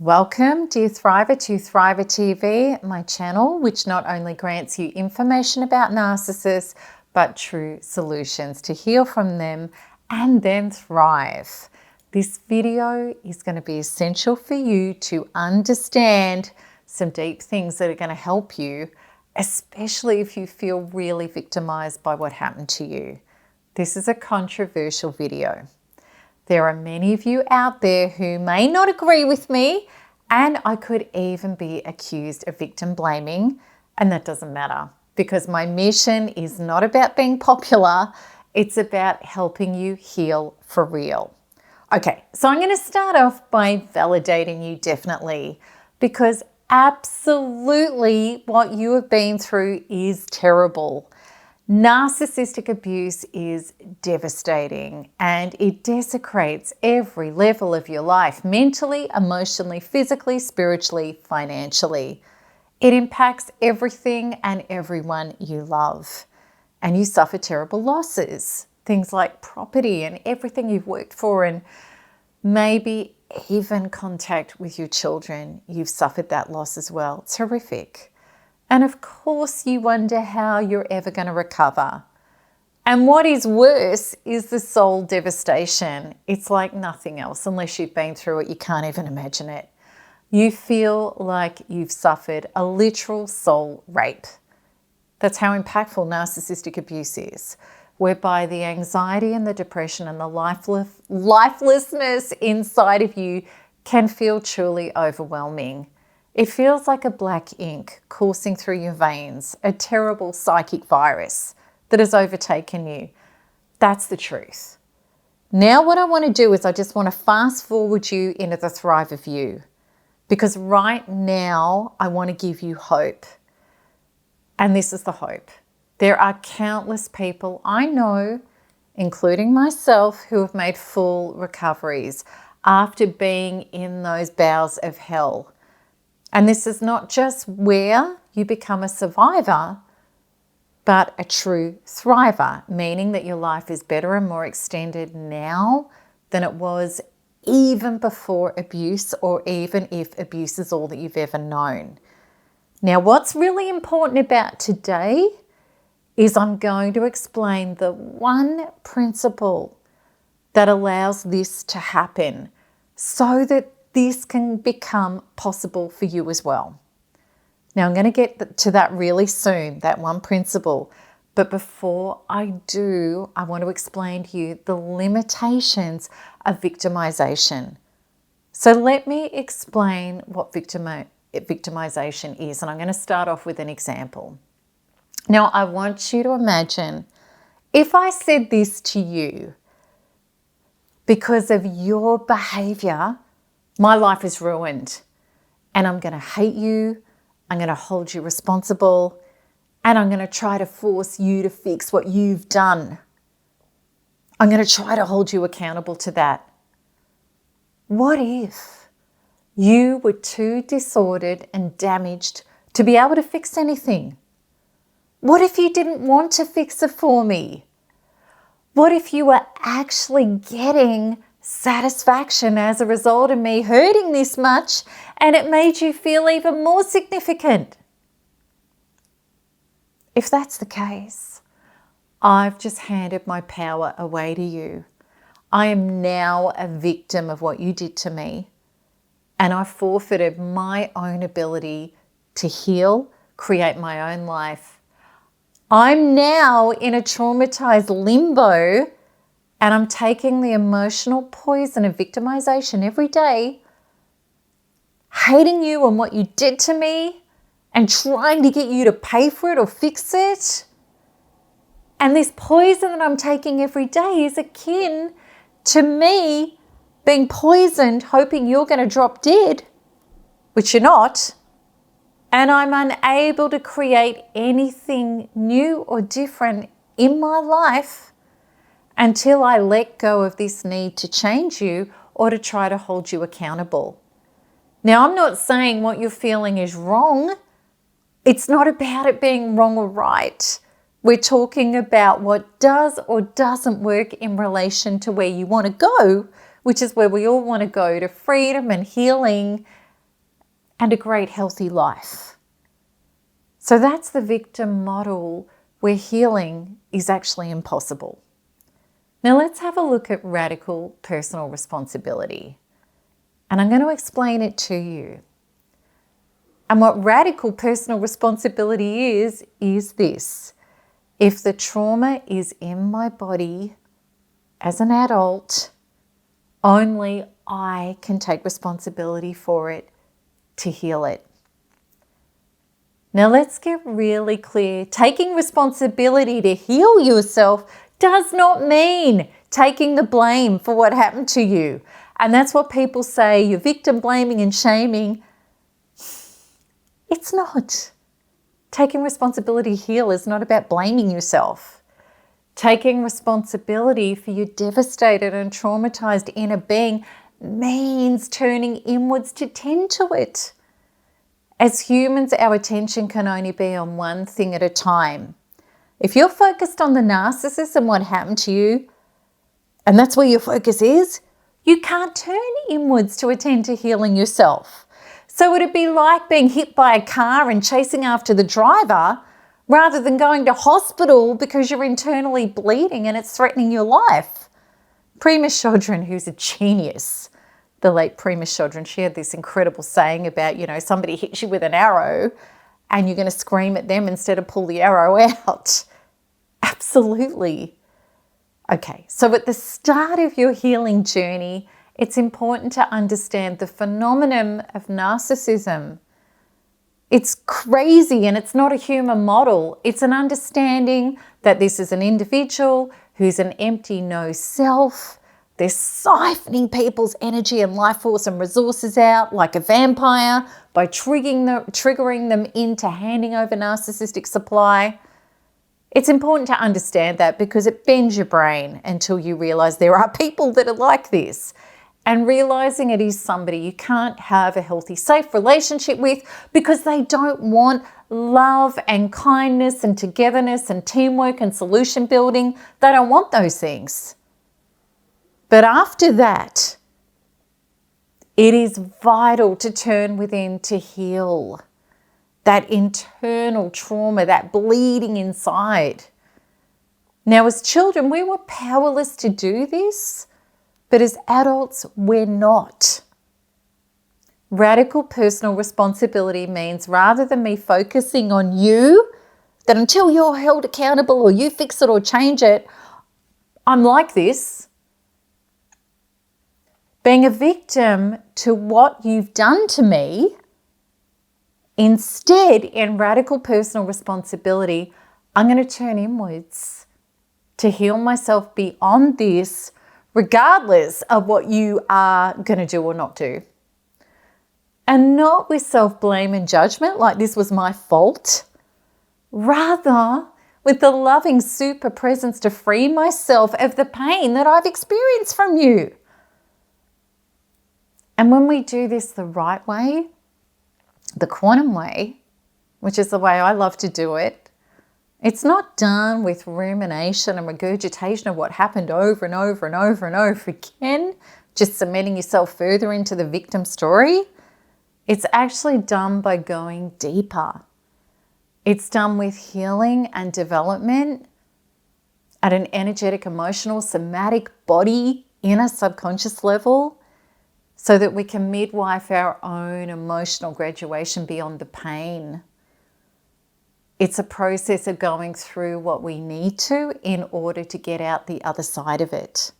Welcome, dear Thriver, to Thriver TV, my channel, which not only grants you information about narcissists, but true solutions to heal from them and then thrive. This video is going to be essential for you to understand some deep things that are going to help you, especially if you feel really victimized by what happened to you. This is a controversial video. There are many of you out there who may not agree with me, and I could even be accused of victim blaming, and that doesn't matter because my mission is not about being popular, it's about helping you heal for real. Okay, so I'm going to start off by validating you definitely, because absolutely what you have been through is terrible. Narcissistic abuse is devastating and it desecrates every level of your life, mentally, emotionally, physically, spiritually, financially. It impacts everything and everyone you love. And you suffer terrible losses, things like property and everything you've worked for, and maybe even contact with your children. You've suffered that loss as well. It's horrific. And of course you wonder how you're ever going to recover. And what is worse is the soul devastation. It's like nothing else. Unless you've been through it, you can't even imagine it. You feel like you've suffered a literal soul rape. That's how impactful narcissistic abuse is, whereby the anxiety and the depression and the lifelessness inside of you can feel truly overwhelming. It feels like a black ink coursing through your veins, a terrible psychic virus that has overtaken you. That's the truth. Now what I want to do is I just want to fast forward you into the Thriver view, because right now I want to give you hope. And this is the hope. There are countless people I know, including myself, who have made full recoveries after being in those bowels of hell. And this is not just where you become a survivor, but a true thriver, meaning that your life is better and more extended now than it was even before abuse, or even if abuse is all that you've ever known. Now, what's really important about today is I'm going to explain the one principle that allows this to happen so that this can become possible for you as well. Now, I'm going to get to that really soon, that one principle. But before I do, I want to explain to you the limitations of victimization. So let me explain what victimization is. And I'm going to start off with an example. Now, I want you to imagine if I said this to you: because of your behavior, my life is ruined, and I'm going to hate you, I'm going to hold you responsible, and I'm going to try to force you to fix what you've done. I'm going to try to hold you accountable to that. What if you were too disordered and damaged to be able to fix anything? What if you didn't want to fix it for me? What if you were actually getting satisfaction as a result of me hurting this much, and it made you feel even more significant? If that's the case, I've just handed my power away to you. I am now a victim of what you did to me, and I forfeited my own ability to heal, create my own life. I'm now in a traumatized limbo, and I'm taking the emotional poison of victimization every day, hating you and what you did to me, and trying to get you to pay for it or fix it. And this poison that I'm taking every day is akin to me being poisoned, hoping you're going to drop dead, which you're not. And I'm unable to create anything new or different in my life until I let go of this need to change you or to try to hold you accountable. Now, I'm not saying what you're feeling is wrong. It's not about it being wrong or right. We're talking about what does or doesn't work in relation to where you want to go, which is where we all want to go, to freedom and healing and a great healthy life. So that's the victim model where healing is actually impossible. Now let's have a look at radical personal responsibility. And I'm going to explain it to you. And what radical personal responsibility is this. If the trauma is in my body as an adult, only I can take responsibility for it to heal it. Now let's get really clear. Taking responsibility to heal yourself does not mean taking the blame for what happened to you. And that's what people say, you're victim blaming and shaming. It's not. Taking responsibility to heal is not about blaming yourself. Taking responsibility for your devastated and traumatized inner being means turning inwards to tend to it. As humans, our attention can only be on one thing at a time. If you're focused on the narcissist and what happened to you, and that's where your focus is, you can't turn inwards to attend to healing yourself. So it'd be like being hit by a car and chasing after the driver rather than going to hospital because you're internally bleeding and it's threatening your life. Prima Chodron, who's a genius, the late Prima Chodron, she had this incredible saying about, somebody hits you with an arrow and you're going to scream at them instead of pull the arrow out. Absolutely. Okay, so at the start of your healing journey, it's important to understand the phenomenon of narcissism. It's crazy and it's not a human model. It's an understanding that this is an individual who's an empty no self. They're siphoning people's energy and life force and resources out like a vampire by triggering them into handing over narcissistic supply. It's important to understand that because it bends your brain until you realize there are people that are like this. And realizing it is somebody you can't have a healthy, safe relationship with because they don't want love and kindness and togetherness and teamwork and solution building. They don't want those things. But after that, it is vital to turn within to heal that internal trauma, that bleeding inside. Now, as children, we were powerless to do this, but as adults, we're not. Radical personal responsibility means rather than me focusing on you, that until you're held accountable or you fix it or change it, I'm like this. Being a victim to what you've done to me, instead, in radical personal responsibility, I'm going to turn inwards to heal myself beyond this, regardless of what you are going to do or not do. And not with self-blame and judgment, like this was my fault. Rather, with the loving super presence to free myself of the pain that I've experienced from you. And when we do this the right way, the quantum way, which is the way I love to do it, it's not done with rumination and regurgitation of what happened over and over and over and over again, just cementing yourself further into the victim story. It's actually done by going deeper. It's done with healing and development at an energetic, emotional, somatic, body, inner subconscious level, so that we can midwife our own emotional graduation beyond the pain. It's a process of going through what we need to in order to get out the other side of it.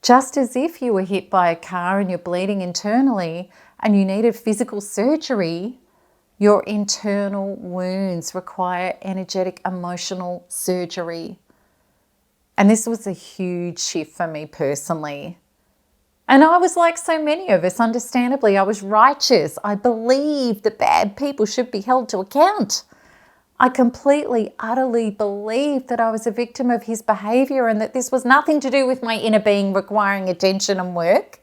Just as if you were hit by a car and you're bleeding internally and you needed physical surgery, your internal wounds require energetic, emotional surgery. And this was a huge shift for me personally. And I was like so many of us, understandably, I was righteous. I believed that bad people should be held to account. I completely, utterly believed that I was a victim of his behavior and that this was nothing to do with my inner being requiring attention and work.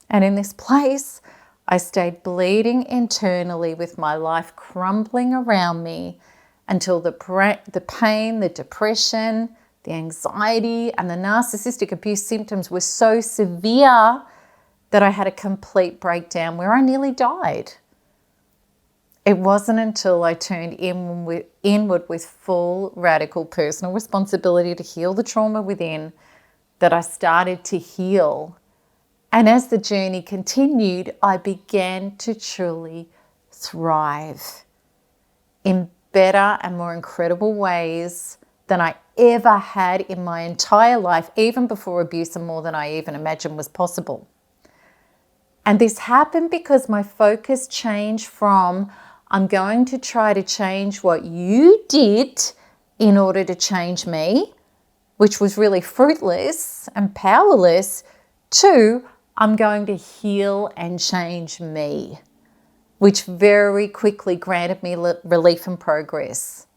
And in this place, I stayed bleeding internally with my life crumbling around me until the pain, the depression, the anxiety and the narcissistic abuse symptoms were so severe that I had a complete breakdown where I nearly died. It wasn't until I turned inward with full radical personal responsibility to heal the trauma within that I started to heal. And as the journey continued, I began to truly thrive in better and more incredible ways than I ever had in my entire life, even before abuse, and more than I even imagined was possible. And this happened because my focus changed from, I'm going to try to change what you did in order to change me, which was really fruitless and powerless, to, I'm going to heal and change me, which very quickly granted me relief and progress.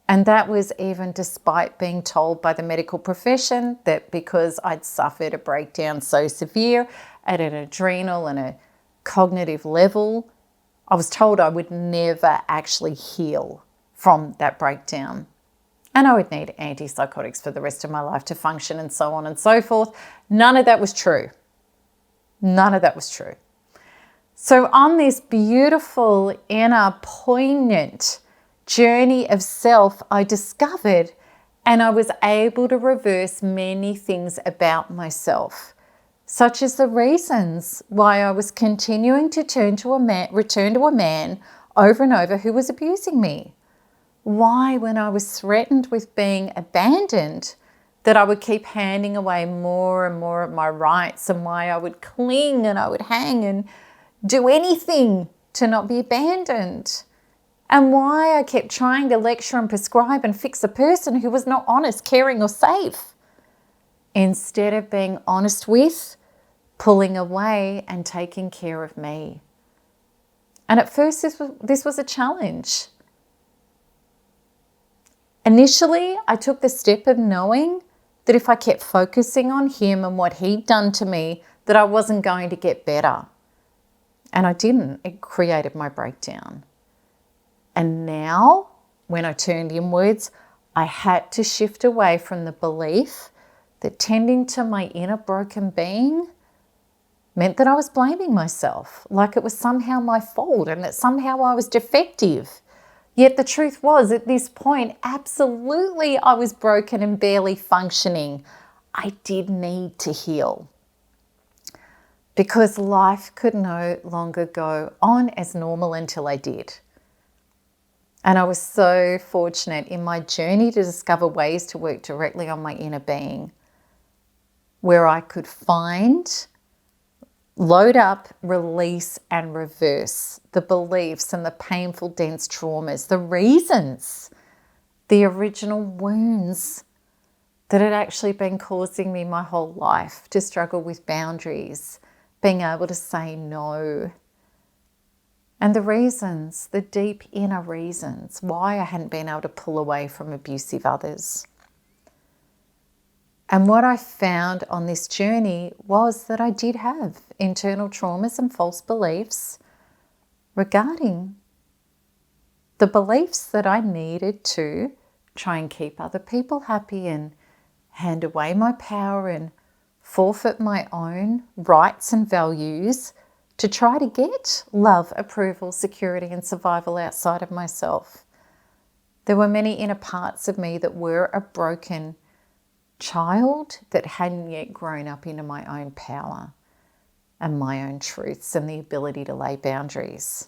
And that was even despite being told by the medical profession that because I'd suffered a breakdown so severe at an adrenal and a cognitive level, I was told I would never actually heal from that breakdown. And I would need antipsychotics for the rest of my life to function and so on and so forth. None of that was true. None of that was true. So on this beautiful, inner, poignant journey of self, I discovered and I was able to reverse many things about myself, such as the reasons why I was continuing to return to a man over and over who was abusing me. Why, when I was threatened with being abandoned, that I would keep handing away more and more of my rights, and why I would cling and I would hang and do anything to not be abandoned. And why I kept trying to lecture and prescribe and fix a person who was not honest, caring, or safe, instead of being honest with, pulling away and taking care of me. And at first this was a challenge. Initially, I took the step of knowing that if I kept focusing on him and what he'd done to me, that I wasn't going to get better. And I didn't. It created my breakdown. And now, when I turned inwards, I had to shift away from the belief that tending to my inner broken being meant that I was blaming myself, like it was somehow my fault and that somehow I was defective. Yet the truth was, at this point, absolutely I was broken and barely functioning. I did need to heal, because life could no longer go on as normal until I did. And I was so fortunate in my journey to discover ways to work directly on my inner being, where I could find, load up, release, and reverse the beliefs and the painful, dense traumas, the reasons, the original wounds that had actually been causing me my whole life to struggle with boundaries, being able to say no. And the reasons, the deep inner reasons why I hadn't been able to pull away from abusive others. And what I found on this journey was that I did have internal traumas and false beliefs regarding the beliefs that I needed to try and keep other people happy and hand away my power and forfeit my own rights and values to try to get love, approval, security, and survival outside of myself. There were many inner parts of me that were a broken child that hadn't yet grown up into my own power and my own truths and the ability to lay boundaries.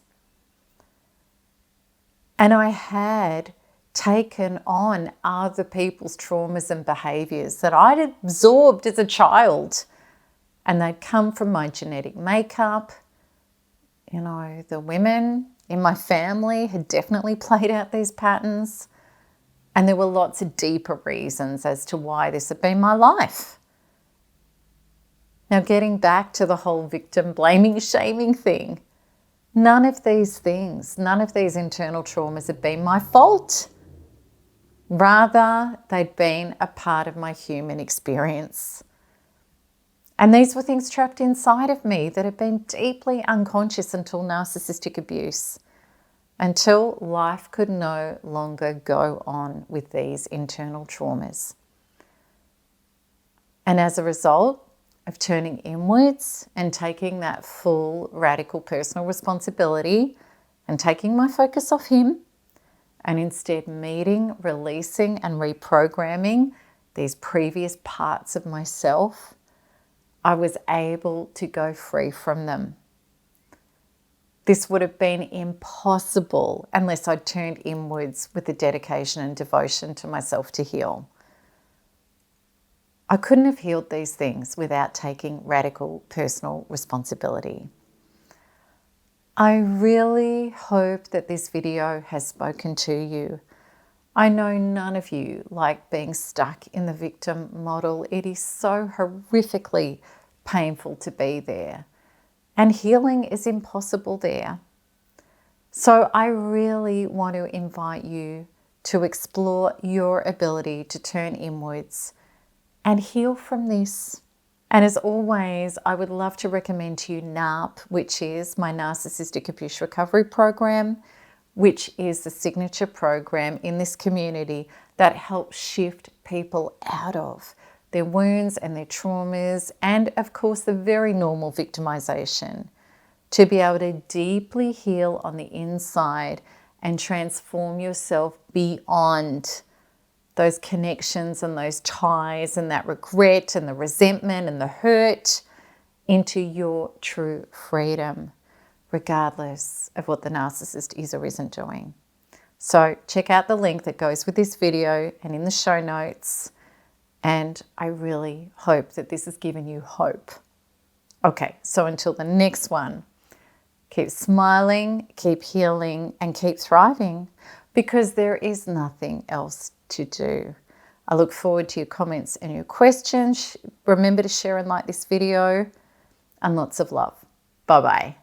And I had taken on other people's traumas and behaviours that I'd absorbed as a child, and they'd come from my genetic makeup. You know, the women in my family had definitely played out these patterns, and there were lots of deeper reasons as to why this had been my life. Now, getting back to the whole victim blaming, shaming thing, none of these things, none of these internal traumas had been my fault. Rather, they'd been a part of my human experience. And these were things trapped inside of me that had been deeply unconscious until narcissistic abuse, until life could no longer go on with these internal traumas. And as a result, of turning inwards and taking that full radical personal responsibility and taking my focus off him, and instead meeting, releasing, and reprogramming these previous parts of myself, I was able to go free from them. This would have been impossible unless I'd turned inwards with the dedication and devotion to myself to heal. I couldn't have healed these things without taking radical personal responsibility. I really hope that this video has spoken to you. I know none of you like being stuck in the victim model. It is so horrifically painful to be there, and healing is impossible there. So I really want to invite you to explore your ability to turn inwards and heal from this. And as always, I would love to recommend to you NARP, which is my Narcissistic Abuse Recovery Program, which is the signature program in this community that helps shift people out of their wounds and their traumas, and of course the very normal victimisation, to be able to deeply heal on the inside and transform yourself beyond those connections and those ties and that regret and the resentment and the hurt into your true freedom, regardless of what the narcissist is or isn't doing. So check out the link that goes with this video and in the show notes. And I really hope that this has given you hope. Okay, so until the next one, keep smiling, keep healing, and keep thriving, because there is nothing else to do. I look forward to your comments and your questions. Remember to share and like this video, and lots of love. Bye-bye.